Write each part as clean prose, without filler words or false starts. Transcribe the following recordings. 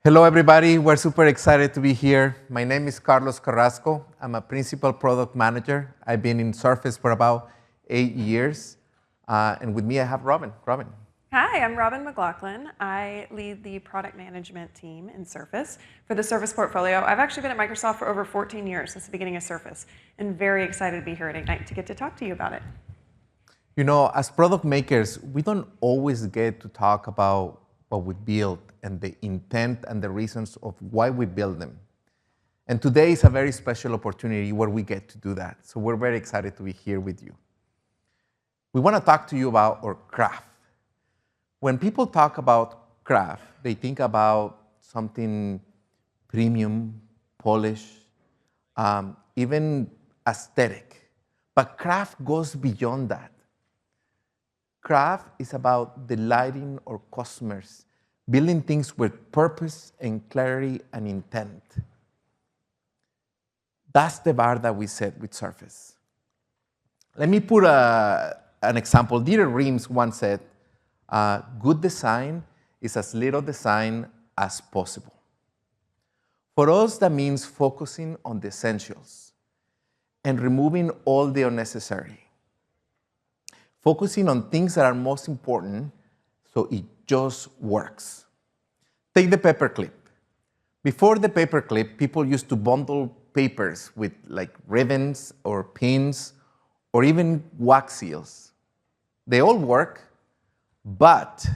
Hello, everybody. We're super excited to be here. My name is Carlos Carrasco. I'm a principal product manager. I've been in Surface for about 8 years. And with me, I have Robin. Robin. Hi, I'm Robin McLaughlin. I lead the product management team in Surface for the Surface portfolio. I've actually been at Microsoft for over 14 years, since the beginning of Surface, and very excited to be here at Ignite to get to talk to you about it. You know, as product makers, we don't always get to talk about what we build and the intent and the reasons of why we build them. And today is a very special opportunity where we get to do that. So we're very excited to be here with you. We want to talk to you about our craft. When people talk about craft, they think about something premium, polished, even aesthetic. But craft goes beyond that. Craft is about delighting our customers, building things with purpose and clarity and intent. That's the bar that we set with Surface. Let me put an example. Dieter Rams once said, good design is as little design as possible. For us, that means focusing on the essentials and removing all the unnecessary. Focusing on things that are most important so it just works. Take the paperclip. Before the paperclip, people used to bundle papers with like ribbons or pins or even wax seals. They all work, but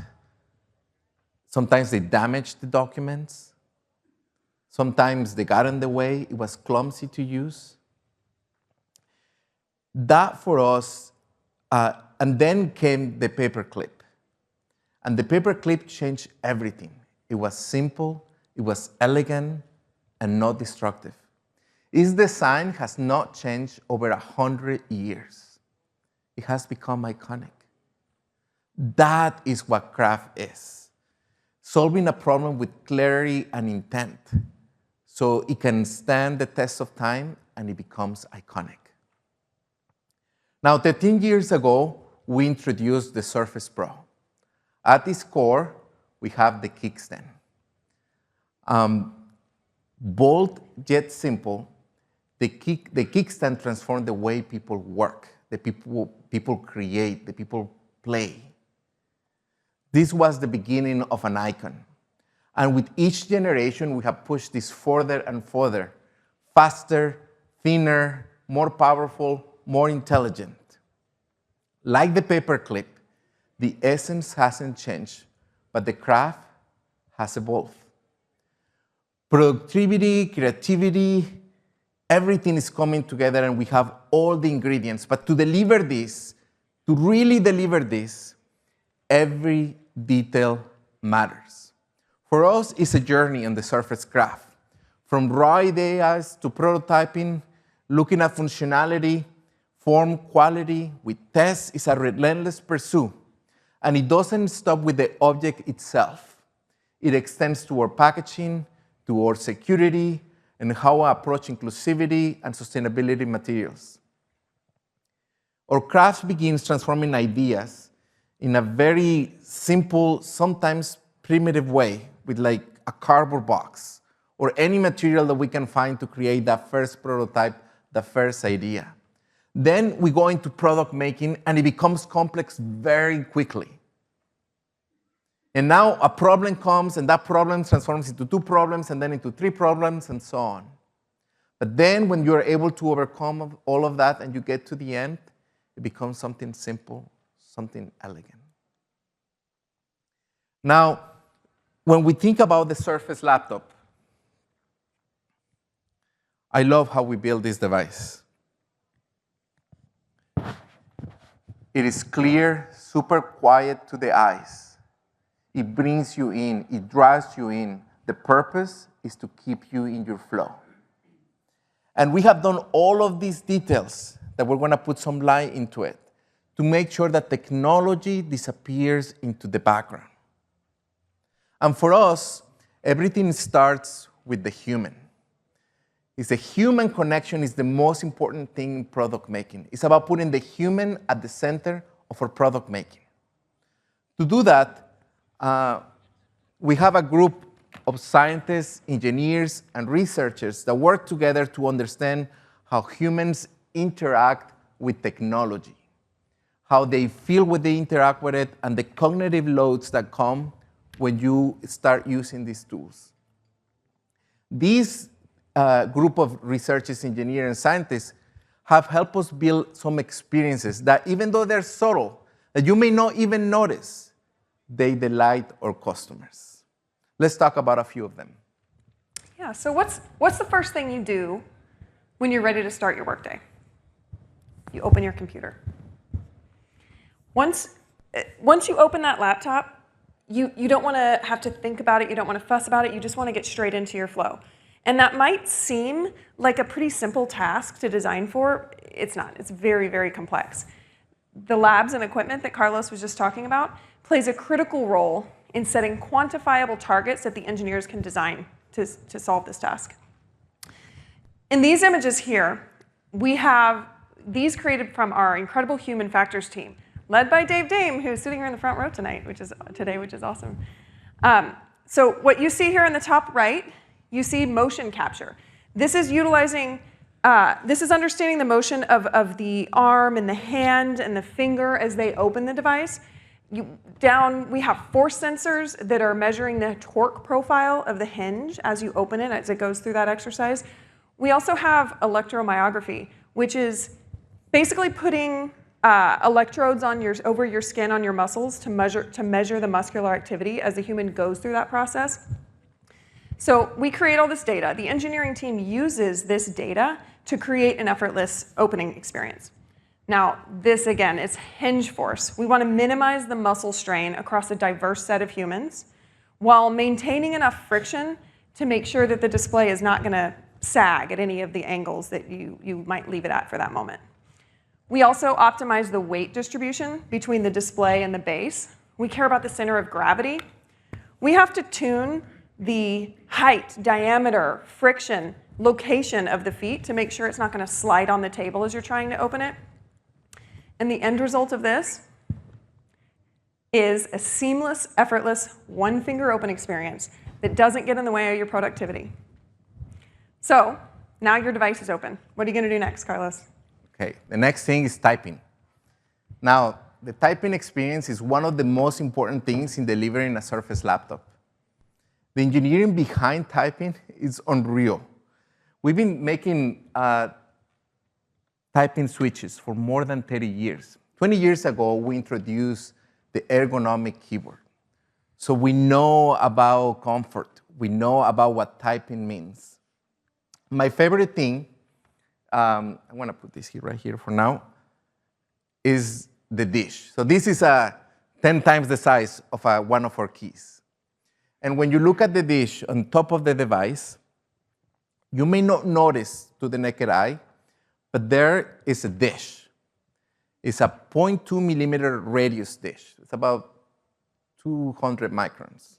sometimes they damaged the documents. Sometimes they got in the way. It was clumsy to use. That for us, and then came the paperclip. And the paperclip changed everything. It was simple, it was elegant, and not destructive. Its design has not changed over 100 years. It has become iconic. That is what craft is. Solving a problem with clarity and intent so it can stand the test of time and it becomes iconic. Now, 13 years ago, we introduced the Surface Pro. At its core, we have the kickstand. Bold yet simple, the kickstand transformed the way people work, the people create, the people play. This was the beginning of an icon. And with each generation, we have pushed this further and further, faster, thinner, more powerful, more intelligent. Like the paperclip, the essence hasn't changed, but the craft has evolved. Productivity, creativity, everything is coming together and we have all the ingredients. But to deliver this, to really deliver this, every detail matters. For us, it's a journey on the Surface craft. From raw ideas to prototyping, looking at functionality, form, quality, with tests is a relentless pursuit. And it doesn't stop with the object itself. It extends to our packaging, to our security, and how we approach inclusivity and sustainability materials. Our craft begins transforming ideas in a very simple, sometimes primitive way, with like a cardboard box, or any material that we can find to create that first prototype, the first idea. Then we go into product making, and it becomes complex very quickly. And now a problem comes, and that problem transforms into 2 problems, and then into 3 problems, and so on. But then when you're able to overcome all of that and you get to the end, it becomes something simple, something elegant. Now, when we think about the Surface Laptop, I love how we build this device. It is clear, super quiet to the eyes. It brings you in, it draws you in. The purpose is to keep you in your flow. And we have done all of these details that we're going to put some light into it to make sure that technology disappears into the background. And for us, everything starts with the human. It's the human connection is the most important thing in product making. It's about putting the human at the center of our product making. To do that, we have a group of scientists, engineers, and researchers that work together to understand how humans interact with technology, how they feel when they interact with it, and the cognitive loads that come when you start using these tools. These group of researchers, engineers, and scientists have helped us build some experiences that, even though they're subtle, that you may not even notice, they delight our customers. Let's talk about a few of them. Yeah, so what's the first thing you do when you're ready to start your workday? You open your computer. Once you open that laptop, you don't want to have to think about it, you don't want to fuss about it, you just want to get straight into your flow. And that might seem like a pretty simple task to design for. It's not. It's very, very complex. The labs and equipment that Carlos was just talking about plays a critical role in setting quantifiable targets that the engineers can design to solve this task. In these images here, we have these created from our incredible human factors team, led by Dave Dame, who's sitting here in the front row tonight, which is awesome. So what you see here in the top right, you see motion capture. This is utilizing, this is understanding the motion of the arm and the hand and the finger as they open the device. We have force sensors that are measuring the torque profile of the hinge as you open it, as it goes through that exercise. We also have electromyography, which is basically putting electrodes over your skin on your muscles to measure the muscular activity as the human goes through that process. So we create all this data. The engineering team uses this data to create an effortless opening experience. Now, this again is hinge force. We want to minimize the muscle strain across a diverse set of humans while maintaining enough friction to make sure that the display is not going to sag at any of the angles that you might leave it at for that moment. We also optimize the weight distribution between the display and the base. We care about the center of gravity. We have to tune the height, diameter, friction, location of the feet to make sure it's not going to slide on the table as you're trying to open it. And the end result of this is a seamless, effortless, one-finger open experience that doesn't get in the way of your productivity. So now your device is open. What are you going to do next, Carlos? Okay, the next thing is typing. Now, the typing experience is one of the most important things in delivering a Surface laptop. The engineering behind typing is unreal. We've been making typing switches for more than 30 years. 20 years ago, we introduced the ergonomic keyboard. So we know about comfort. We know about what typing means. My favorite thing, I'm going to put this here right here for now, is the dish. So this is 10 times the size of one of our keys. And when you look at the dish on top of the device, you may not notice to the naked eye, but there is a dish. It's a 0.2 millimeter radius dish. It's about 200 microns.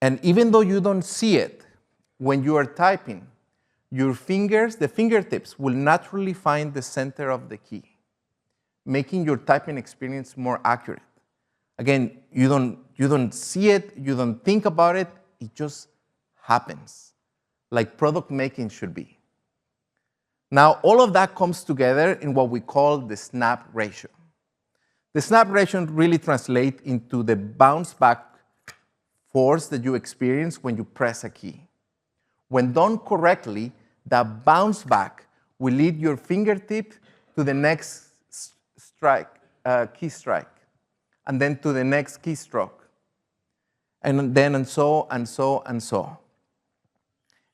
And even though you don't see it, when you are typing, your fingers, the fingertips, will naturally find the center of the key, making your typing experience more accurate. Again, you don't see it, you don't think about it, it just happens, like product making should be. Now, all of that comes together in what we call the snap ratio. The snap ratio really translates into the bounce back force that you experience when you press a key. When done correctly, that bounce back will lead your fingertip to the next key strike, and then to the next keystroke, and then and so and so and so.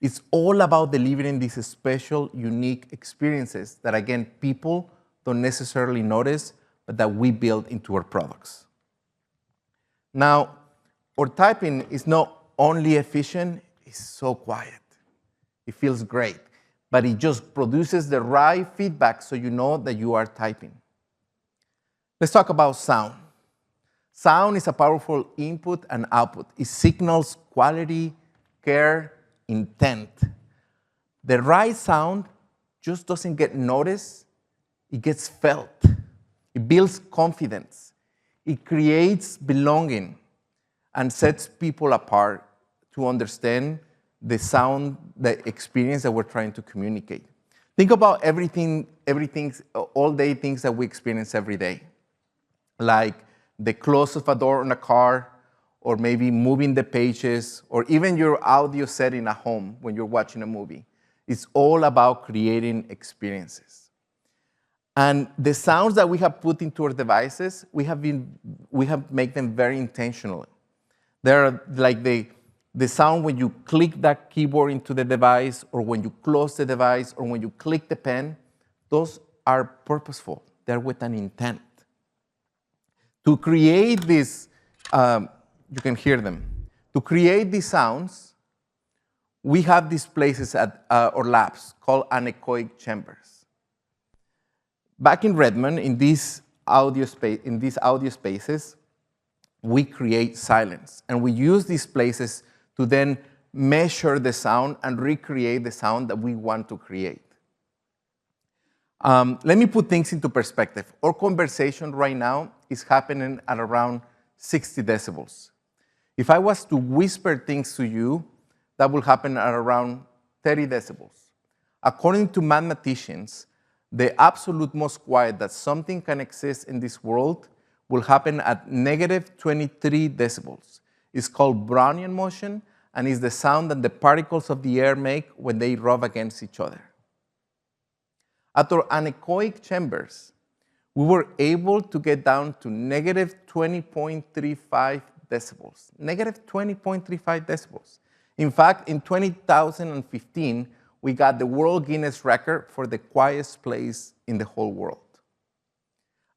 It's all about delivering these special, unique experiences that, again, people don't necessarily notice, but that we build into our products. Now, our typing is not only efficient, it's so quiet. It feels great, but it just produces the right feedback so you know that you are typing. Let's talk about sound. Sound is a powerful input and output. It signals quality, care, intent. The right sound just doesn't get noticed, it gets felt. It builds confidence. It creates belonging and sets people apart to understand the sound, the experience that we're trying to communicate. Think about everything, all-day things that we experience every day, like the close of a door on a car, or maybe moving the pages, or even your audio setting at home when you're watching a movie. It's all about creating experiences. And the sounds that we have put into our devices, we have made them very intentional. They're like the sound when you click that keyboard into the device, or when you close the device, or when you click the pen. Those are purposeful. They're with an intent. To create this, you can hear them. To create these sounds, we have these places at our labs called anechoic chambers. Back in Redmond, in these audio spaces, we create silence, and we use these places to then measure the sound and recreate the sound that we want to create. Let me put things into perspective. Our conversation right now is happening at around 60 decibels. If I was to whisper things to you, that will happen at around 30 decibels. According to mathematicians, the absolute most quiet that something can exist in this world will happen at negative 23 decibels. It's called Brownian motion, and is the sound that the particles of the air make when they rub against each other. At our anechoic chambers, we were able to get down to negative 20.35 decibels. Negative 20.35 decibels. In fact, in 2015, we got the World Guinness record for the quietest place in the whole world.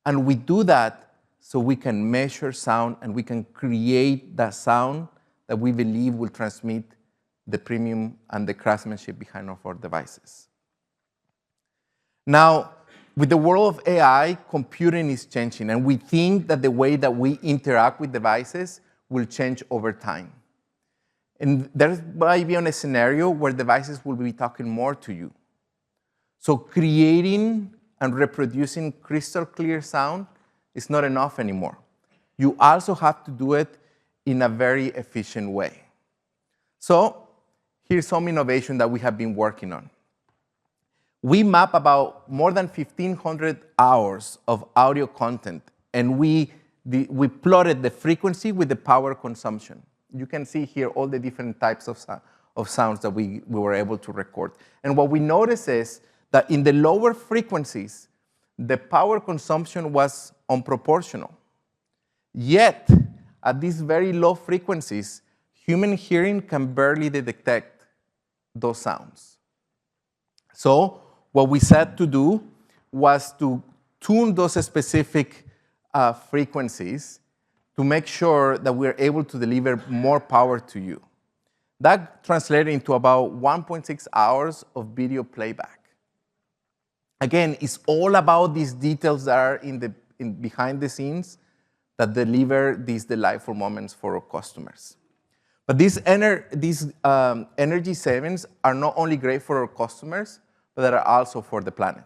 And we do that so we can measure sound and we can create that sound that we believe will transmit the premium and the craftsmanship behind our devices. Now, with the world of AI, computing is changing, and we think that the way that we interact with devices will change over time. And there might be a scenario where devices will be talking more to you. So creating and reproducing crystal clear sound is not enough anymore. You also have to do it in a very efficient way. So here's some innovation that we have been working on. We map about more than 1,500 hours of audio content, and we plotted the frequency with the power consumption. You can see here all the different types of sounds that we were able to record. And what we noticed is that in the lower frequencies, the power consumption was unproportional. Yet, at these very low frequencies, human hearing can barely detect those sounds. So what we set to do was to tune those specific frequencies to make sure that we're able to deliver more power to you. That translated into about 1.6 hours of video playback. Again, it's all about these details that are behind the scenes that deliver these delightful moments for our customers. But these energy savings are not only great for our customers, but they are also for the planet.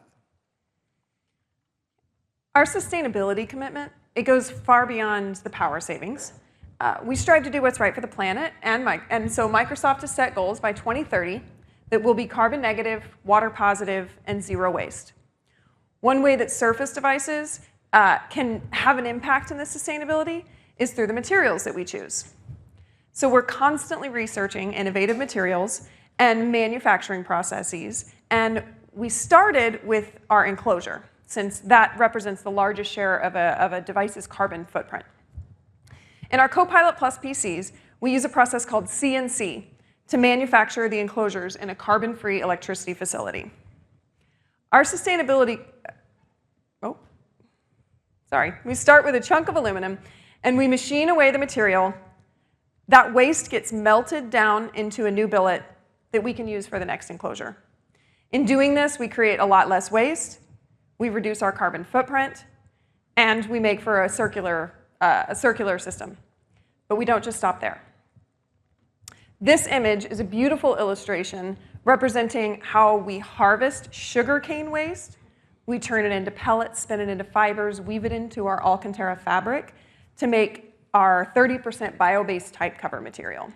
Our sustainability commitment, it goes far beyond the power savings. We strive to do what's right for the planet, and so Microsoft has set goals by 2030 that will be carbon negative, water positive, and zero waste. One way that Surface devices can have an impact in this sustainability is through the materials that we choose. So we're constantly researching innovative materials and manufacturing processes, and we started with our enclosure, since that represents the largest share of a device's carbon footprint. In our Copilot+ PCs, we use a process called CNC to manufacture the enclosures in a carbon-free electricity facility. Our sustainability, we start with a chunk of aluminum, and we machine away the material. That waste gets melted down into a new billet that we can use for the next enclosure. In doing this, we create a lot less waste, we reduce our carbon footprint, and we make for a circular system. But we don't just stop there. This image is a beautiful illustration representing how we harvest sugarcane waste. We turn it into pellets, spin it into fibers, weave it into our Alcantara fabric to make our 30% bio-based type cover material.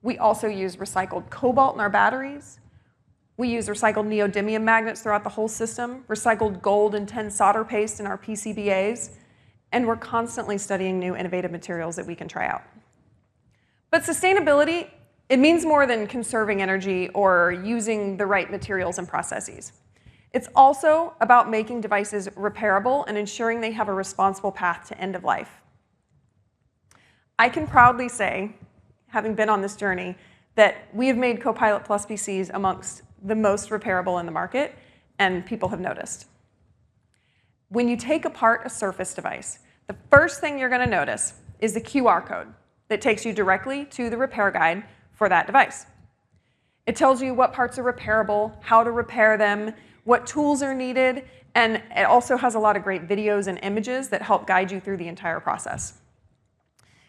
We also use recycled cobalt in our batteries. We use recycled neodymium magnets throughout the whole system, recycled gold and tin solder paste in our PCBAs, and we're constantly studying new innovative materials that we can try out. But sustainability, it means more than conserving energy or using the right materials and processes. It's also about making devices repairable and ensuring they have a responsible path to end of life. I can proudly say, having been on this journey, that we have made Copilot+ PCs amongst the most repairable in the market, and people have noticed. When you take apart a Surface device, the first thing you're going to notice is the QR code that takes you directly to the repair guide for that device. It tells you what parts are repairable, how to repair them, what tools are needed, and it also has a lot of great videos and images that help guide you through the entire process.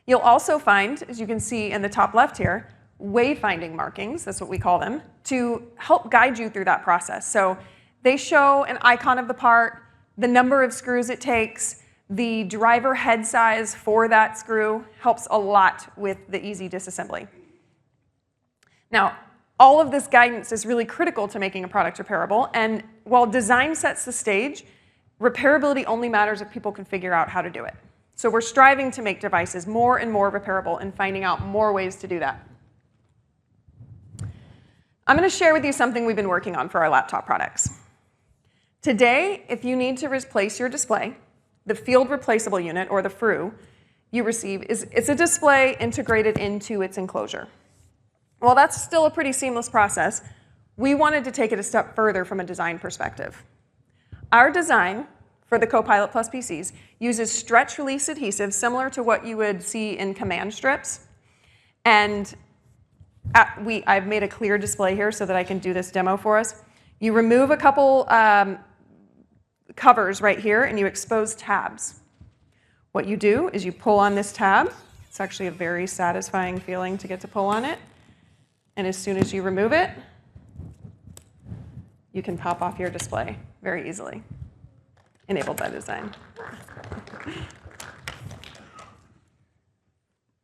You'll also find, as you can see in the top left here, wayfinding markings, that's what we call them, to help guide you through that process. So they show an icon of the part, the number of screws it takes, the driver head size for that screw helps a lot with the easy disassembly. Now, all of this guidance is really critical to making a product repairable, and while design sets the stage, repairability only matters if people can figure out how to do it. So we're striving to make devices more and more repairable and finding out more ways to do that. I'm going to share with you something we've been working on for our laptop products. Today, if you need to replace your display, the field replaceable unit, or the FRU, you receive it's a display integrated into its enclosure. While that's still a pretty seamless process, we wanted to take it a step further from a design perspective. Our design for the Copilot+ PCs uses stretch release adhesive similar to what you would see in command strips. And I've made a clear display here so that I can do this demo for us. You remove a couple covers right here and you expose tabs. What you do is you pull on this tab. It's actually a very satisfying feeling to get to pull on it. And as soon as you remove it, you can pop off your display very easily, enabled by design.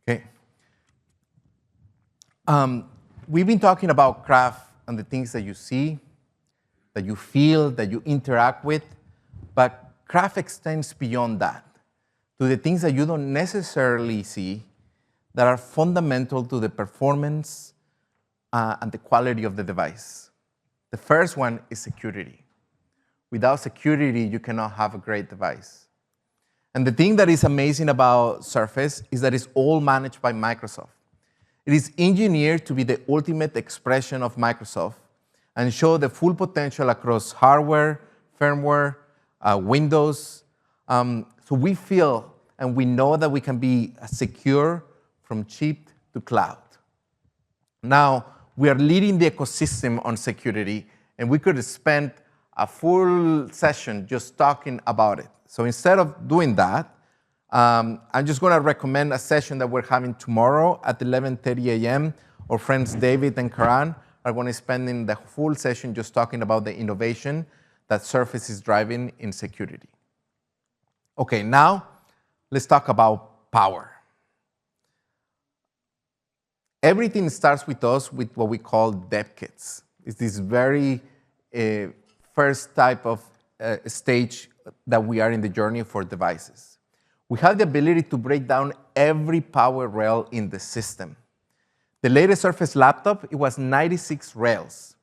Okay. We've been talking about craft and the things that you see, that you feel, that you interact with, but craft extends beyond that to the things that you don't necessarily see that are fundamental to the performance and the quality of the device. The first one is security. Without security, you cannot have a great device. And the thing that is amazing about Surface is that it's all managed by Microsoft. It is engineered to be the ultimate expression of Microsoft and show the full potential across hardware, firmware, Windows. So we feel and we know that we can be secure from chip to cloud. Now, we are leading the ecosystem on security, and we could spend a full session just talking about it. So instead of doing that, I'm just going to recommend a session that we're having tomorrow at 11:30 a.m. Our friends David and Karan are going to spend in the full session just talking about the innovation that Surface is driving in security. Okay, now let's talk about power. Everything starts with us with what we call dev kits. It's this very first type of stage that we are in the journey for devices. We have the ability to break down every power rail in the system. The latest Surface laptop, it was 96 rails.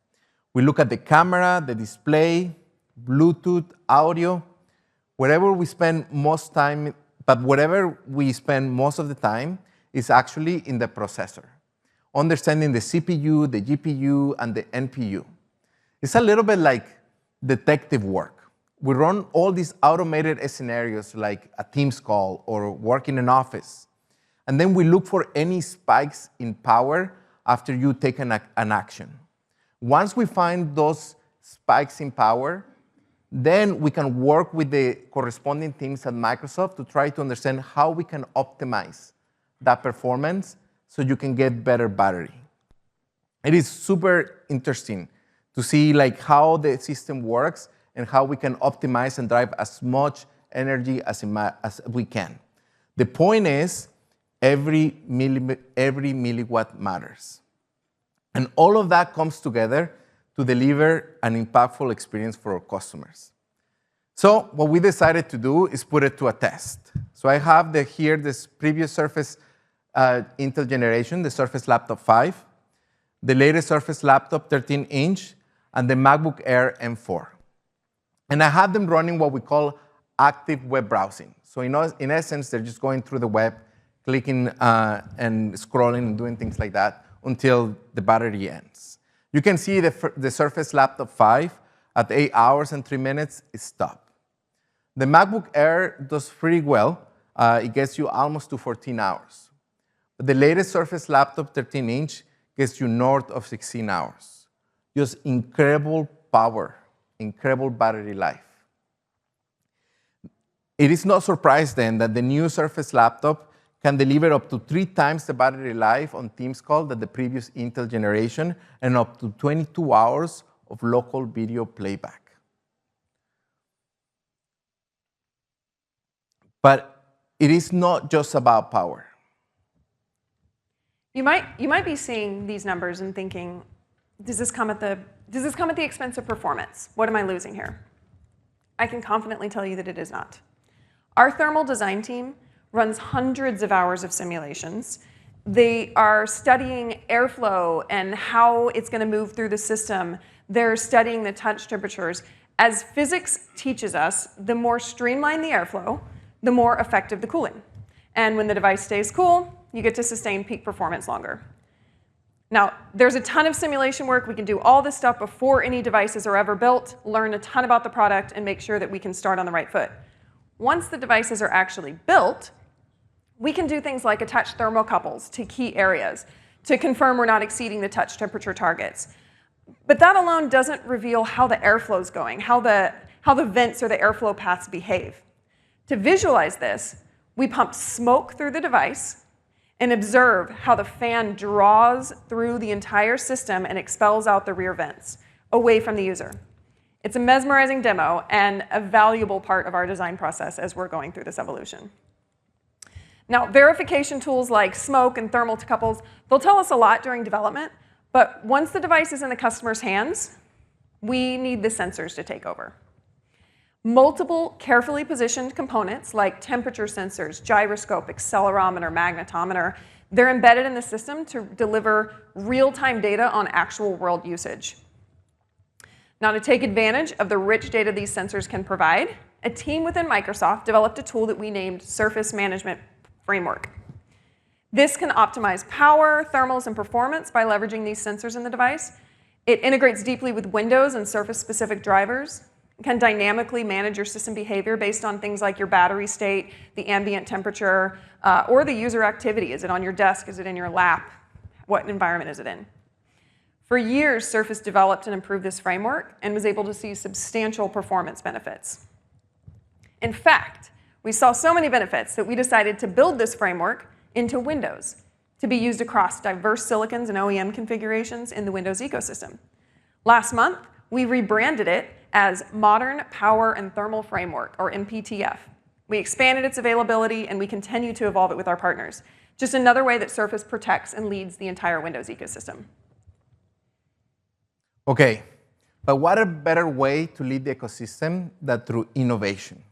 We look at the camera, the display, Bluetooth, audio, wherever we spend most time, but whatever we spend most of the time is actually in the processor, understanding the CPU, the GPU, and the NPU. It's a little bit like detective work. We run all these automated scenarios like a Teams call or work in an office. And then we look for any spikes in power after you take an action. Once we find those spikes in power, then we can work with the corresponding teams at Microsoft to try to understand how we can optimize that performance so you can get better battery. It is super interesting to see like how the system works and how we can optimize and drive as much energy as we can. The point is every milliwatt matters. And all of that comes together to deliver an impactful experience for our customers. So what we decided to do is put it to a test. So I have here this previous Surface Intel generation, the Surface Laptop 5, the latest Surface Laptop 13-inch, and the MacBook Air M4. And I have them running what we call active web browsing. So in essence, they're just going through the web, clicking and scrolling and doing things like that until the battery ends. You can see the Surface Laptop 5 at 8 hours and 3 minutes is stopped. The MacBook Air does pretty well. It gets you almost to 14 hours. But the latest Surface Laptop 13-inch gets you north of 16 hours. Just incredible power, incredible battery life. It is no surprise then that the new Surface Laptop can deliver up to 3 times the battery life on Teams call than the previous Intel generation and up to 22 hours of local video playback. But it is not just about power. You might be seeing these numbers and thinking, does this come at the expense of performance? What am I losing here? I can confidently tell you that it is not. Our thermal design team runs hundreds of hours of simulations. They are studying airflow and how it's going to move through the system. They're studying the touch temperatures. As physics teaches us, the more streamlined the airflow, the more effective the cooling. And when the device stays cool, you get to sustain peak performance longer. Now, there's a ton of simulation work. We can do all this stuff before any devices are ever built, learn a ton about the product, and make sure that we can start on the right foot. Once the devices are actually built, we can do things like attach thermocouples to key areas to confirm we're not exceeding the touch temperature targets. But that alone doesn't reveal how the airflow is going, how the vents or the airflow paths behave. To visualize this, we pump smoke through the device and observe how the fan draws through the entire system and expels out the rear vents away from the user. It's a mesmerizing demo and a valuable part of our design process as we're going through this evolution. Now, verification tools like smoke and thermocouples, they'll tell us a lot during development, but once the device is in the customer's hands, we need the sensors to take over. Multiple carefully positioned components like temperature sensors, gyroscope, accelerometer, magnetometer, they're embedded in the system to deliver real-time data on actual world usage. Now, to take advantage of the rich data these sensors can provide, a team within Microsoft developed a tool that we named Surface Management Framework. This can optimize power, thermals, and performance by leveraging these sensors in the device. It integrates deeply with Windows and Surface-specific drivers. It can dynamically manage your system behavior based on things like your battery state, the ambient temperature, or the user activity. Is it on your desk? Is it in your lap? What environment is it in? For years, Surface developed and improved this framework and was able to see substantial performance benefits. In fact, we saw so many benefits that we decided to build this framework into Windows to be used across diverse silicons and OEM configurations in the Windows ecosystem. Last month, we rebranded it as Modern Power and Thermal Framework, or MPTF. We expanded its availability, and we continue to evolve it with our partners. Just another way that Surface protects and leads the entire Windows ecosystem. Okay, but what a better way to lead the ecosystem than through innovation?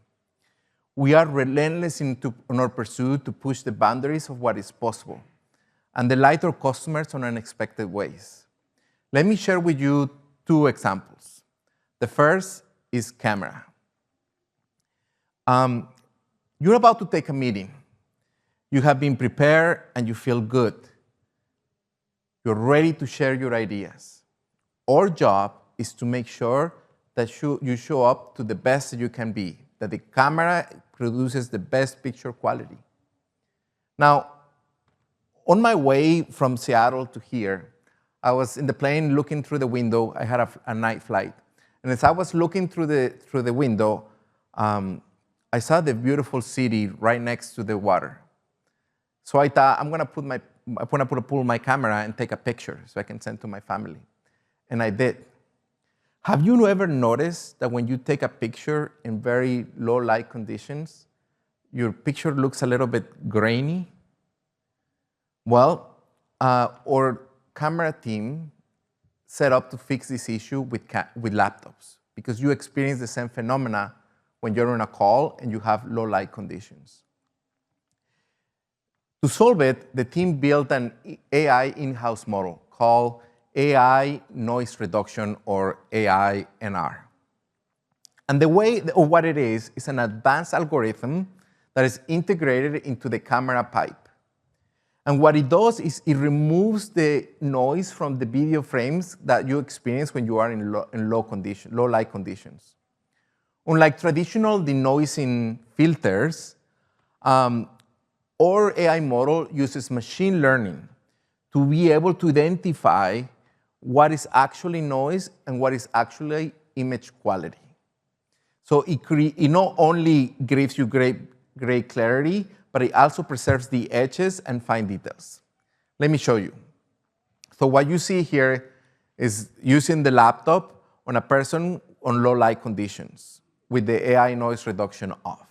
We are relentless in our pursuit to push the boundaries of what is possible and delight our customers in unexpected ways. Let me share with you 2 examples. The first is camera. You're about to take a meeting. You have been prepared and you feel good. You're ready to share your ideas. Our job is to make sure that you show up to the best that you can be, that the camera produces the best picture quality. Now, on my way from Seattle to here, I was in the plane looking through the window. I had a night flight. And as I was looking through the window, I saw the beautiful city right next to the water. So I thought, I'm gonna pull my camera and take a picture so I can send to my family. And I did. Have you ever noticed that when you take a picture in very low light conditions, your picture looks a little bit grainy? Well, our camera team set up to fix this issue with laptops, because you experience the same phenomena when you're on a call and you have low light conditions. To solve it, the team built an AI in-house model called AI Noise Reduction, or AI-NR. And the way, or what it is an advanced algorithm that is integrated into the camera pipe. And what it does is it removes the noise from the video frames that you experience when you are in low light conditions. Unlike traditional denoising filters, our AI model uses machine learning to be able to identify what is actually noise and what is actually image quality. So it not only gives you great clarity, but it also preserves the edges and fine details. Let me show you. So what you see here is using the laptop on a person on low light conditions with the AI noise reduction off.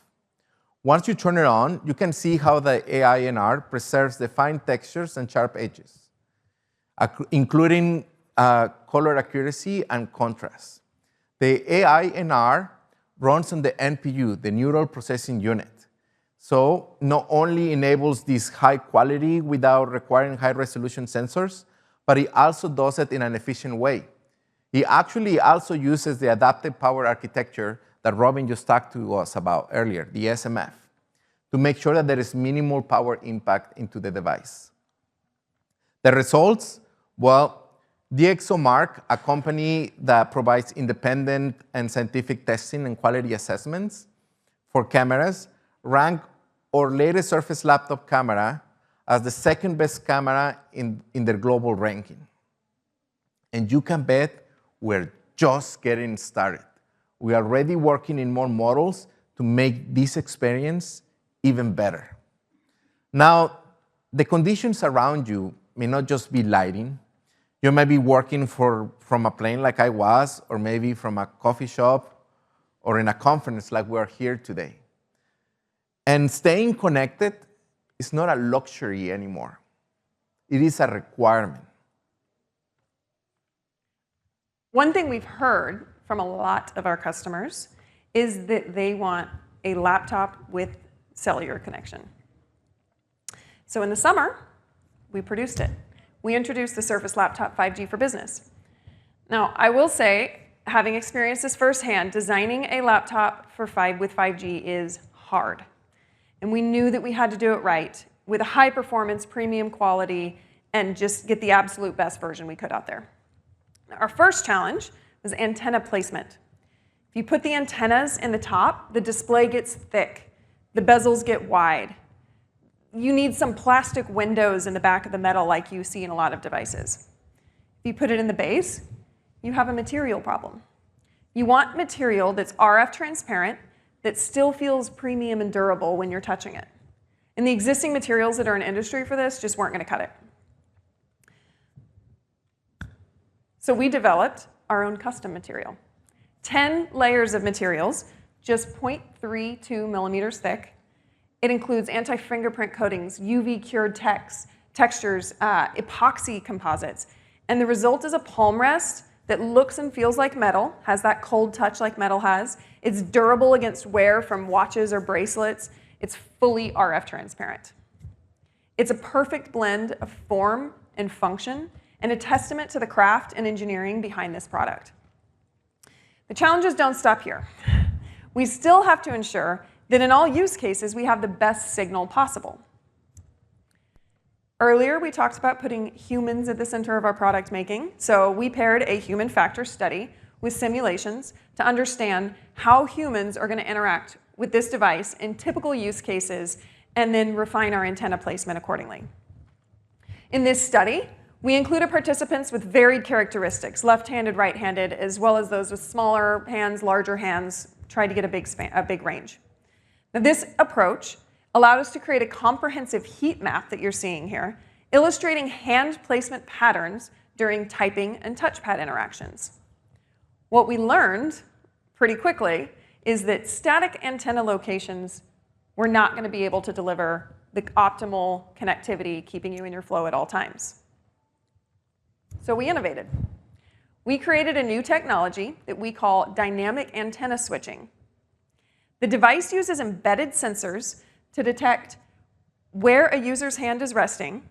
Once you turn it on, you can see how the AI-NR preserves the fine textures and sharp edges, including color accuracy and contrast. The AI-NR runs on the NPU, the neural processing unit. So not only enables this high quality without requiring high resolution sensors, but it also does it in an efficient way. It actually also uses the adaptive power architecture that Robin just talked to us about earlier, the SMF, to make sure that there is minimal power impact into the device. The results, well, DxOMark, a company that provides independent and scientific testing and quality assessments for cameras, ranked our latest Surface Laptop camera as the second best camera in their global ranking. And you can bet we're just getting started. We are already working in more models to make this experience even better. Now, the conditions around you may not just be lighting. You may be working from a plane like I was, or maybe from a coffee shop, or in a conference like we're here today. And staying connected is not a luxury anymore. It is a requirement. One thing we've heard from a lot of our customers is that they want a laptop with cellular connection. So in the summer, we produced it. We introduced the Surface Laptop 5G for Business. Now, I will say, having experienced this firsthand, designing a laptop with 5G is hard. And we knew that we had to do it right, with a high performance, premium quality, and just get the absolute best version we could out there. Our first challenge was antenna placement. If you put the antennas in the top, the display gets thick, the bezels get wide. You need some plastic windows in the back of the metal like you see in a lot of devices. If you put it in the base, you have a material problem. You want material that's RF transparent, that still feels premium and durable when you're touching it. And the existing materials that are in industry for this just weren't going to cut it. So we developed our own custom material. 10 layers of materials, just 0.32 millimeters thick. It includes anti-fingerprint coatings, UV-cured textures, epoxy composites. And the result is a palm rest that looks and feels like metal, has that cold touch like metal has. It's durable against wear from watches or bracelets. It's fully RF transparent. It's a perfect blend of form and function, and a testament to the craft and engineering behind this product. The challenges don't stop here. We still have to ensure that in all use cases, we have the best signal possible. Earlier, we talked about putting humans at the center of our product making, so we paired a human factor study with simulations to understand how humans are going to interact with this device in typical use cases, and then refine our antenna placement accordingly. In this study, we included participants with varied characteristics, left-handed, right-handed, as well as those with smaller hands, larger hands, tried to get a big range. Now, this approach allowed us to create a comprehensive heat map that you're seeing here, illustrating hand placement patterns during typing and touchpad interactions. What we learned pretty quickly is that static antenna locations were not going to be able to deliver the optimal connectivity, keeping you in your flow at all times. So we innovated. We created a new technology that we call dynamic antenna switching. The device uses embedded sensors to detect where a user's hand is resting,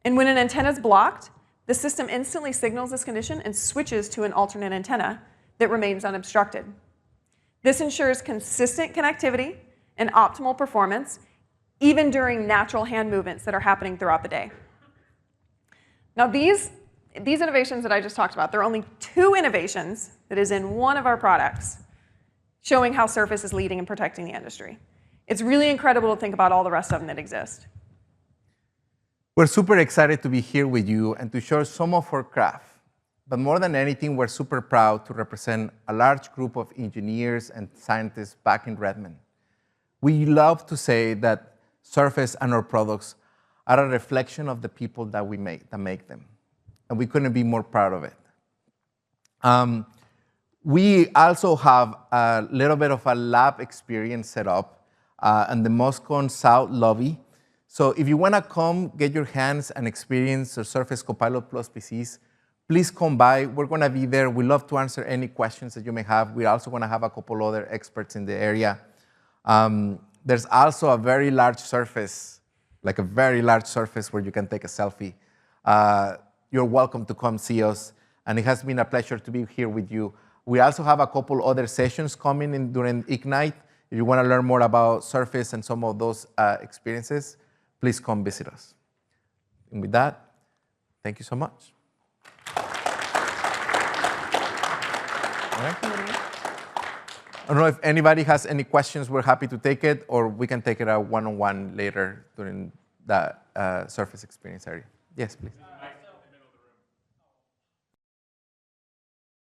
and when an antenna is blocked, the system instantly signals this condition and switches to an alternate antenna that remains unobstructed. This ensures consistent connectivity and optimal performance, even during natural hand movements that are happening throughout the day. Now, these innovations that I just talked about, there are only 2 innovations that is in one of our products, showing how Surface is leading and protecting the industry. It's really incredible to think about all the rest of them that exist. We're super excited to be here with you and to share some of our craft. But more than anything, we're super proud to represent a large group of engineers and scientists back in Redmond. We love to say that Surface and our products are a reflection of the people that make them. And we couldn't be more proud of it. We also have a little bit of a lab experience set up in the Moscone South lobby. So if you want to come get your hands and experience the Surface Copilot Plus PCs, please come by. We're going to be there. We love to answer any questions that you may have. We're also going to have a couple other experts in the area. There's also a very large surface, like a very large surface where you can take a selfie. You're welcome to come see us, and it has been a pleasure to be here with you. We also have a couple other sessions coming during Ignite. If you want to learn more about Surface and some of those experiences, please come visit us. And with that, thank you so much. All right. I don't know if anybody has any questions. We're happy to take it, or we can take it a one-on-one later during the Surface experience area. Yes, please.